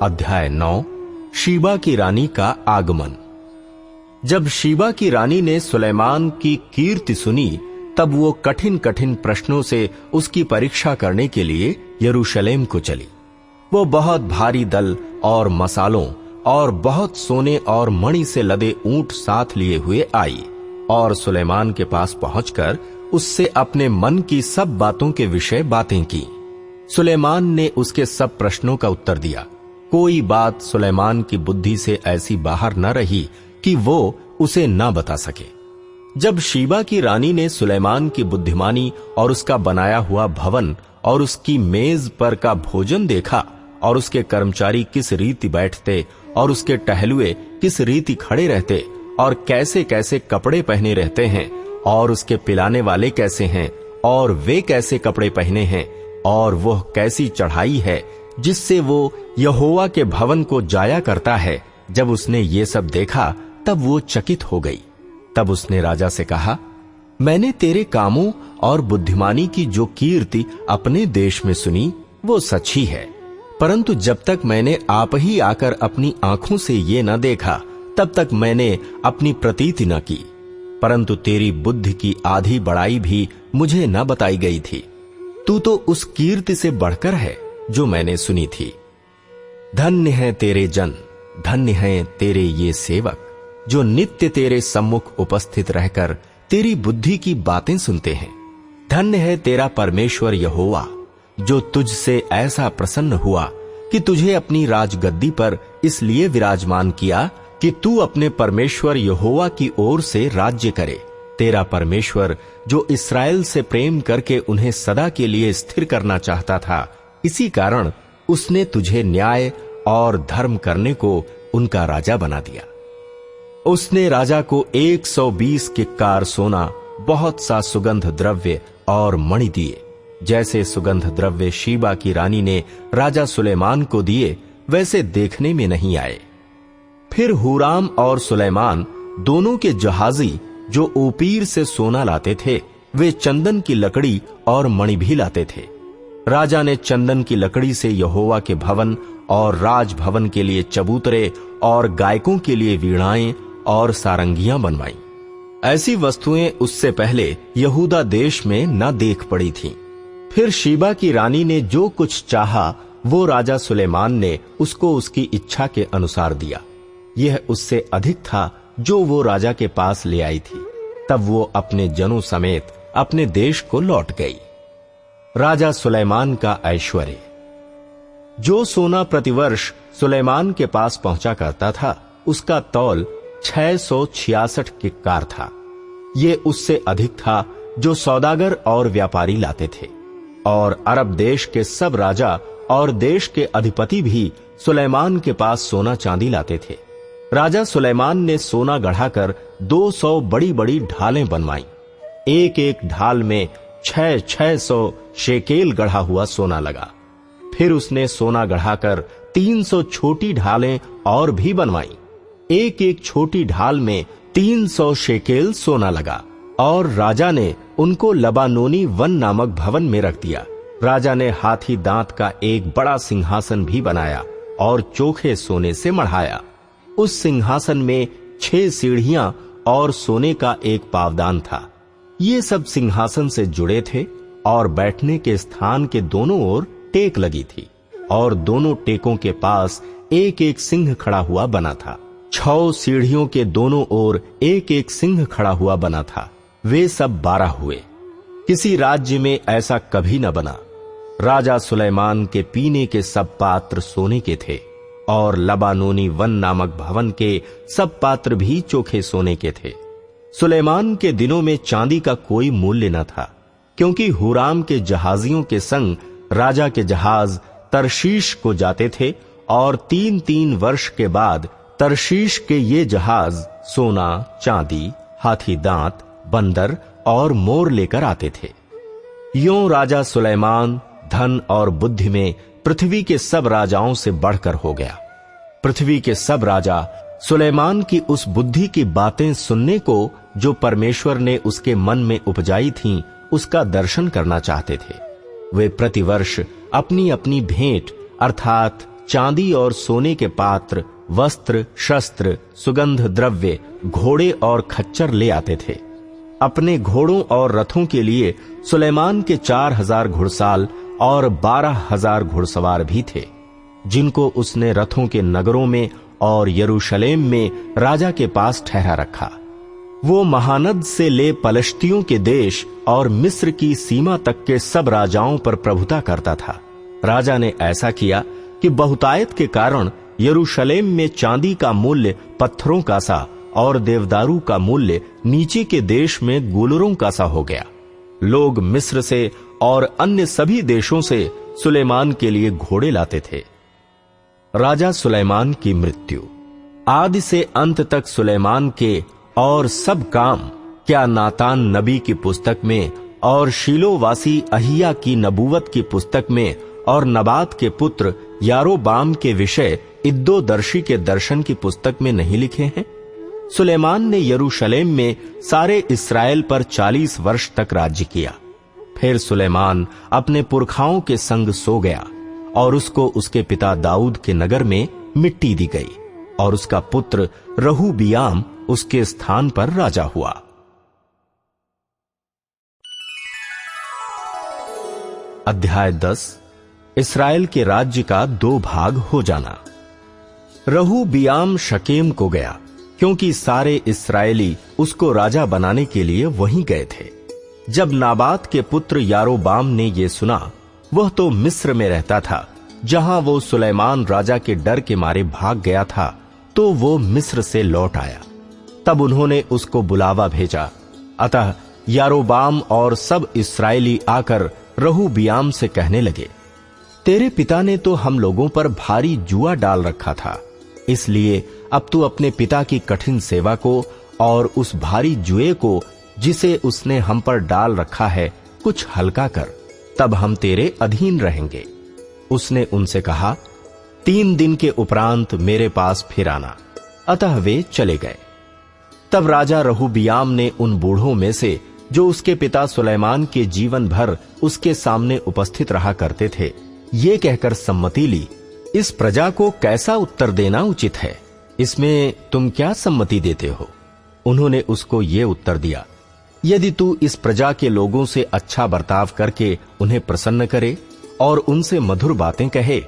अध्याय 9। शीबा की रानी का आगमन। जब शीबा की रानी ने सुलेमान की कीर्ति सुनी, तब वो कठिन कठिन प्रश्नों से उसकी परीक्षा करने के लिए यरूशलेम को चली। वो बहुत भारी दल और मसालों और बहुत सोने और मणि से लदे ऊंट साथ लिए हुए आई और सुलेमान के पास पहुंचकर उससे अपने मन की सब बातों के विषय बातें की। सुलेमान ने उसके सब प्रश्नों का उत्तर दिया। कोई बात सुलेमान की बुद्धि से ऐसी बाहर न रही कि वो उसे न बता सके। जब शीबा की रानी ने सुलेमान की बुद्धिमानी और उसका बनाया हुआ भवन और उसकी मेज पर का भोजन देखा और उसके कर्मचारी किस रीति बैठते और उसके टहलुए किस रीति खड़े रहते और कैसे कैसे कपड़े पहने रहते हैं और उसके पिलाने वाले कैसे हैं और वे कैसे कपड़े पहने हैं और वह कैसी चढ़ाई है जिससे वो यहोवा के भवन को जाया करता है, जब उसने ये सब देखा तब वो चकित हो गई। तब उसने राजा से कहा, मैंने तेरे कामों और बुद्धिमानी की जो कीर्ति अपने देश में सुनी वो सच ही है, परंतु जब तक मैंने आप ही आकर अपनी आंखों से ये न देखा तब तक मैंने अपनी प्रतीति न की। परंतु तेरी बुद्धि की आधी बड़ाई भी मुझे न बताई गई थी। तू तो उस कीर्ति से बढ़कर है जो मैंने सुनी थी। धन्य है तेरे जन, धन्य है तेरे ये सेवक, जो नित्य तेरे सम्मुख उपस्थित रहकर तेरी बुद्धि की बातें सुनते हैं। धन्य है तेरा परमेश्वर यहोवा, जो तुझसे ऐसा प्रसन्न हुआ कि तुझे अपनी राजगद्दी पर इसलिए विराजमान किया कि तू अपने परमेश्वर यहोवा की ओर से राज्य करे। तेरा परमेश्वर जो इस्राएल से प्रेम करके उन्हें सदा के लिए स्थिर करना चाहता था, इसी कारण उसने तुझे न्याय और धर्म करने को उनका राजा बना दिया। उसने राजा को 120 किक्कार सोना, बहुत सा सुगंध द्रव्य और मणि दिए। जैसे सुगंध द्रव्य शीबा की रानी ने राजा सुलेमान को दिए, वैसे देखने में नहीं आए। फिर हुराम और सुलेमान दोनों के जहाजी जो ओपीर से सोना लाते थे, वे चंदन की लकड़ी और मणि भी लाते थे। राजा ने चंदन की लकड़ी से यहोवा के भवन और राजभवन के लिए चबूतरे और गायकों के लिए वीणाएं और सारंगियां बनवाई। ऐसी वस्तुएं उससे पहले यहूदा देश में न देख पड़ी थीं। फिर शीबा की रानी ने जो कुछ चाहा वो राजा सुलेमान ने उसको उसकी इच्छा के अनुसार दिया। यह उससे अधिक था जो वो राजा के पास ले आई थी। तब वो अपने जनों समेत अपने देश को लौट गई। राजा सुलेमान का ऐश्वर्य। जो सोना प्रतिवर्ष सुलेमान के पास पहुंचा करता था, उसका तौल 666 किक्कार था। ये उससे अधिक था जो सौदागर और व्यापारी लाते थे। और अरब देश के सब राजा और देश के अधिपति भी सुलेमान के पास सोना चांदी लाते थे। राजा सुलेमान ने सोना गढ़ाकर 200 बड़ी बड़ी ढालें बनवाई। एक एक ढाल में 600 शेकेल गढ़ा हुआ सोना लगा। फिर उसने सोना गढ़ाकर 300 छोटी ढालें और भी बनवाई। एक एक छोटी ढाल में 300 शेकेल सोना लगा। और राजा ने उनको लबानोनी वन नामक भवन में रख दिया। राजा ने हाथी दांत का एक बड़ा सिंहासन भी बनाया और चोखे सोने से मढ़ाया। उस सिंहासन में 6 सीढ़ियां और सोने का एक पावदान था। ये सब सिंहासन से जुड़े थे और बैठने के स्थान के दोनों ओर टेक लगी थी और दोनों टेकों के पास एक एक सिंह खड़ा हुआ बना था। 6 सीढ़ियों के दोनों ओर एक एक सिंह खड़ा हुआ बना था। वे सब 12 हुए। किसी राज्य में ऐसा कभी न बना। राजा सुलेमान के पीने के सब पात्र सोने के थे और लबानोनी वन नामक भवन के सब पात्र भी चोखे सोने के थे। सुलेमान के दिनों में चांदी का कोई मूल्य न था, क्योंकि हुराम के जहाजियों के संग राजा के जहाज तरशीश को जाते थे और 3-3 वर्ष के बाद तरशीश के ये जहाज सोना, चांदी, हाथी दांत, बंदर और मोर लेकर आते थे। यों राजा सुलेमान धन और बुद्धि में पृथ्वी के सब राजाओं से बढ़कर हो गया। पृथ्वी के सब राजा सुलेमान की उस बुद्धि की बातें सुनने को जो परमेश्वर ने उसके मन में उपजाई थीं, उसका दर्शन करना चाहते थे। वे प्रतिवर्ष अपनी अपनी भेंट अर्थात चांदी और सोने के पात्र, वस्त्र, शस्त्र, सुगंध द्रव्य, घोड़े और खच्चर ले आते थे। अपने घोड़ों और रथों के लिए सुलेमान के 4000 घुड़साल और 12,000 घुड़सवार भी थे, जिनको उसने रथों के नगरों में और यरूशलेम में राजा के पास ठहरा रखा। वो महानद से ले पलश्तियों के देश और मिस्र की सीमा तक के सब राजाओं पर प्रभुता करता था। राजा ने ऐसा किया कि बहुतायत के कारण यरूशलेम में चांदी का मूल्य पत्थरों का सा और देवदारू का मूल्य नीचे के देश में गुलरों का सा हो गया। लोग मिस्र से और अन्य सभी देशों से सुलेमान के लिए घोड़े लाते थे। राजा सुलेमान की मृत्यु। आदि से अंत तक सुलेमान के और सब काम क्या नातान नबी की पुस्तक में और शीलोवासी अहिया की नबूवत की पुस्तक में और नबात के पुत्र यारोबाम के विषय इद्दोदर्शी के दर्शन की पुस्तक में नहीं लिखे हैं? सुलेमान ने यरूशलेम में सारे इस्राएल पर 40 वर्ष तक राज्य किया। फिर सुलेमान अपने पुरखाओं के संग सो गया और उसको उसके पिता दाऊद के नगर में मिट्टी दी गई और उसका पुत्र रहूबियाम उसके स्थान पर राजा हुआ। अध्याय 10 इस्राएल के राज्य का 2 भाग हो जाना। रहूबियाम शकेम को गया, क्योंकि सारे इस्राएली उसको राजा बनाने के लिए वहीं गए थे। जब नाबात के पुत्र यारोबाम ने यह सुना, वह तो मिस्र में रहता था, जहां वो सुलेमान राजा के डर के मारे भाग गया था, तो वो मिस्र से लौट आया। तब उन्होंने उसको बुलावा भेजा। अतः यारोबाम और सब इस्राएली आकर रहूबियाम से कहने लगे, तेरे पिता ने तो हम लोगों पर भारी जुआ डाल रखा था, इसलिए अब तू अपने पिता की कठिन सेवा को और उस भारी जुए को जिसे उसने हम पर डाल रखा है कुछ हल्का कर, तब हम तेरे अधीन रहेंगे। उसने उनसे कहा, 3 दिन के उपरांत मेरे पास फिर आना। अतः वे चले गए। तब राजा रहूबियाम ने उन बूढ़ों में से जो उसके पिता सुलेमान के जीवन भर उसके सामने उपस्थित रहा करते थे, ये कहकर सम्मति ली, इस प्रजा को कैसा उत्तर देना उचित है? इसमें तुम क्या सम्मति देते हो? उन्होंने उसको ये उत्तर दिया, यदि तू इस प्रजा के लोगों से अच्छा बर्ताव करके उन्हें प्रसन्न करे और उनसे मधुर बातें कहे,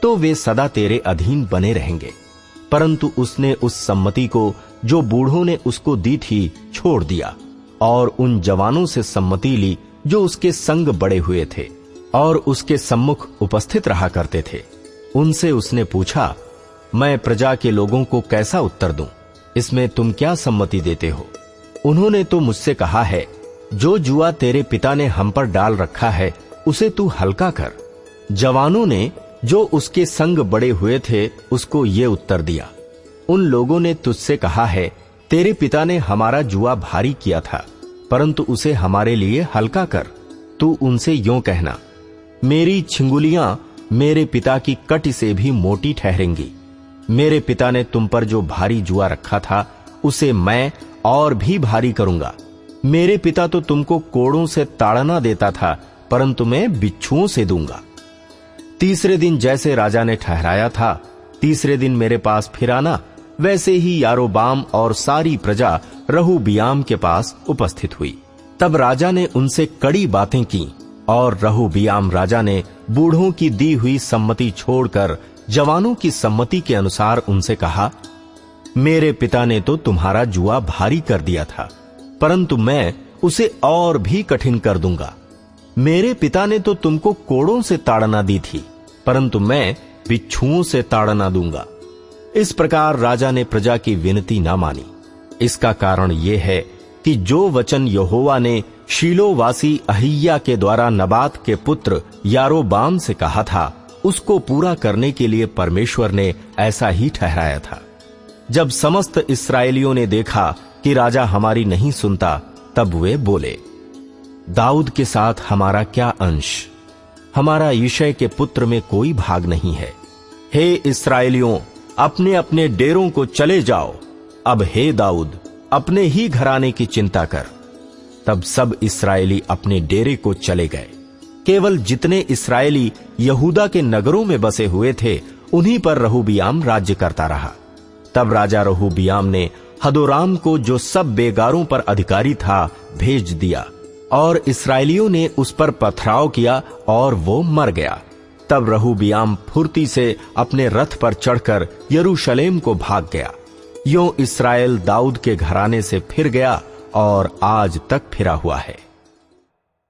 तो वे सदा तेरे अधीन बने रहेंगे। परंतु उसने उस सम्मति को जो बूढ़ों ने उसको दी थी छोड़ दिया और उन जवानों से सम्मति ली जो उसके संग बड़े हुए थे और उसके सम्मुख उपस्थित रहा करते थे। उनसे उसने पूछा, मैं प्रजा के लोगों को कैसा उत्तर दूं? इसमें तुम क्या सम्मति देते हो? उन्होंने तो मुझसे कहा है, जो जुआ तेरे पिता ने हम पर डाल रखा है उसे तू हल्का कर। जवानों ने जो उसके संग बड़े हुए थे उसको ये उत्तर दिया, उन लोगों ने तुझसे कहा है, तेरे पिता ने हमारा जुआ भारी किया था, परंतु उसे हमारे लिए हल्का कर। तू उनसे यूं कहना, मेरी छिंगुलियां मेरे पिता की कटी से भी मोटी ठहरेंगी। मेरे पिता ने तुम पर जो भारी जुआ रखा था उसे मैं और भी भारी करूंगा। मेरे पिता तो तुमको कोड़ों से ताड़ना देता था, परंतु मैं बिच्छुओं से दूंगा। 3 दिन जैसे राजा ने ठहराया था, 3 दिन मेरे पास फिर आना। वैसे ही यारोबाम और सारी प्रजा रहूबियाम के पास उपस्थित हुई। तब राजा ने उनसे कड़ी बातें की और रहूबियाम राजा ने बूढ़ों की दी हुई सम्मति छोड़कर जवानों की सम्मति के अनुसार उनसे कहा, मेरे पिता ने तो तुम्हारा जुआ भारी कर दिया था, परंतु मैं उसे और भी कठिन कर दूंगा। मेरे पिता ने तो तुमको कोड़ों से ताड़ना दी थी, परंतु मैं बिच्छुओं से ताड़ना दूंगा। इस प्रकार राजा ने प्रजा की विनती ना मानी। इसका कारण यह है कि जो वचन यहोवा ने शीलोवासी अहिया के द्वारा नबात के पुत्र यारोबाम से कहा था, उसको पूरा करने के लिए परमेश्वर ने ऐसा ही ठहराया था। जब समस्त इस्राएलियों ने देखा कि राजा हमारी नहीं सुनता, तब वे बोले, दाऊद के साथ हमारा क्या अंश? हमारा यिशै के पुत्र में कोई भाग नहीं है। हे इस्राएलियों, अपने अपने डेरों को चले जाओ। अब हे दाऊद, अपने ही घराने की चिंता कर। तब सब इस्राएली अपने डेरे को चले गए। केवल जितने इस्राएली यहूदा के नगरों में बसे हुए थे, उन्हीं पर रहूबियाम राज्य करता रहा। तब राजा रहूबियाम ने हदोराम को, जो सब बेगारों पर अधिकारी था, भेज दिया और इसराइलियों ने उस पर पथराव किया और वो मर गया। तब रहूबियाम फुर्ती से अपने रथ पर चढ़कर यरूशलेम को भाग गया। यों इस्राएल दाऊद के घराने से फिर गया और आज तक फिरा हुआ है।